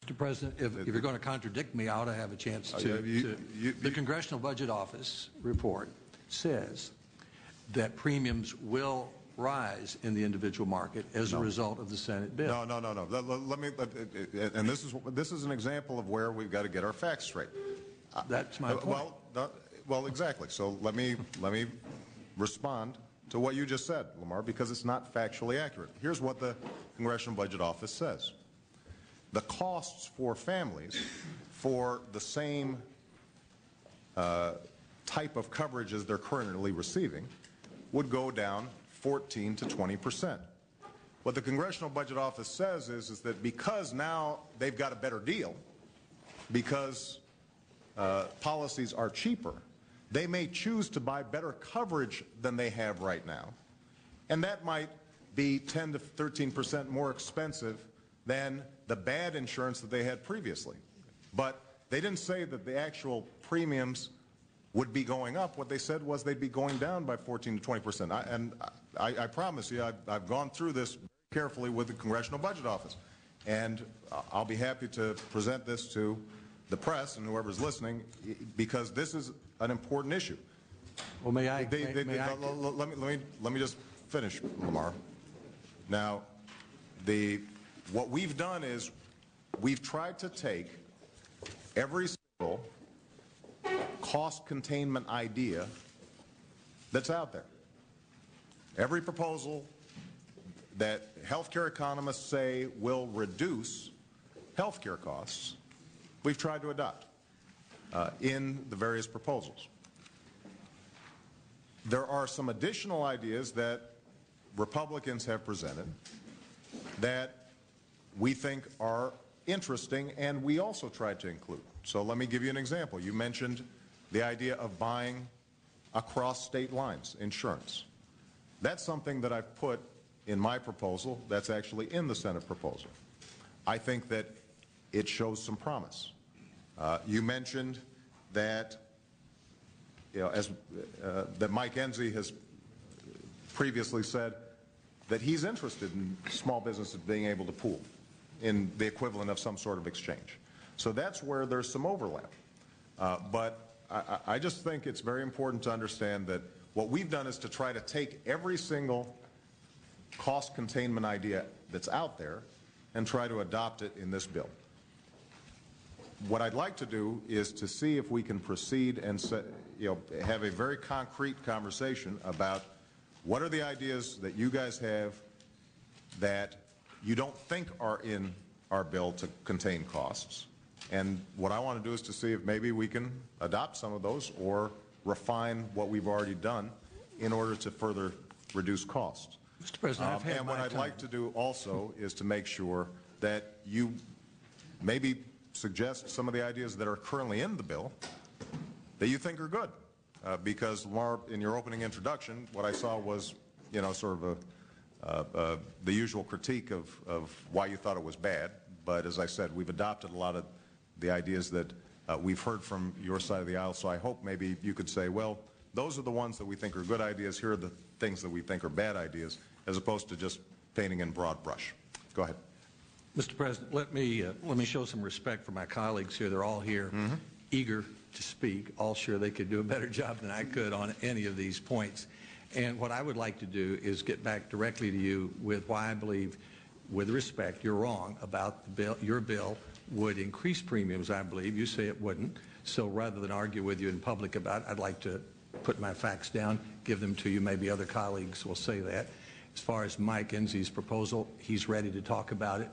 Mr. President, if you're going to contradict me, I ought to have a chance to. The Congressional Budget Office report says that premiums will rise in the individual market as a result of the Senate bill. No. Let me, and this is an example of where we've got to get our facts straight. That's my point. Well, exactly. So let me respond to what you just said, Lamar, because it's not factually accurate. Here's what the Congressional Budget Office says. The costs for families for the same type of coverage as they're currently receiving would go down 14 to 20%. What the Congressional Budget Office says is that because now they've got a better deal, because policies are cheaper, they may choose to buy better coverage than they have right now. And that might be 10 to 13% more expensive than the bad insurance that they had previously. But they didn't say that the actual premiums would be going up. What they said was they'd be going down by 14 to 20%. And I promise you, I've gone through this very carefully with the Congressional Budget Office. And I'll be happy to present this to the press and whoever's listening, because this is an important issue. Well, let me just finish, Lamar. Now, what we've done is we've tried to take every single cost containment idea that's out there. Every proposal that healthcare economists say will reduce healthcare costs, we've tried to adopt in the various proposals. There are some additional ideas that Republicans have presented that we think are interesting, and we also tried to include. So let me give you an example. You mentioned the idea of buying across state lines insurance. That's something that I've put in my proposal that's actually in the Senate proposal. I think that it shows some promise. You mentioned that, that Mike Enzi has previously said that he's interested in small businesses being able to pool in the equivalent of some sort of exchange. So that's where there's some overlap. But I just think it's very important to understand that what we've done is to try to take every single cost containment idea that's out there and try to adopt it in this bill. What I'd like to do is to see if we can proceed and have a very concrete conversation about what are the ideas that you guys have that you don't think are in our bill to contain costs. And what I want to do is to see if maybe we can adopt some of those or refine what we've already done in order to further reduce costs. Mr. President, I've had and what I'd like to do also is to make sure that you maybe suggest some of the ideas that are currently in the bill that you think are good. Because, Lamar, in your opening introduction, what I saw was, sort of the usual critique of why you thought it was bad. But as I said, we've adopted a lot of the ideas that we've heard from your side of the aisle. So I hope maybe you could say, well, those are the ones that we think are good ideas. Here are the things that we think are bad ideas, as opposed to just painting in broad brush. Go ahead. Mr. President, let me show some respect for my colleagues here. They're all here, eager to speak, all sure they could do a better job than I could on any of these points. And what I would like to do is get back directly to you with why I believe, with respect, you're wrong about the bill. Your bill would increase premiums, I believe. You say it wouldn't. So rather than argue with you in public about it, I'd like to put my facts down, give them to you. Maybe other colleagues will say that. As far as Mike Enzi's proposal, he's ready to talk about it.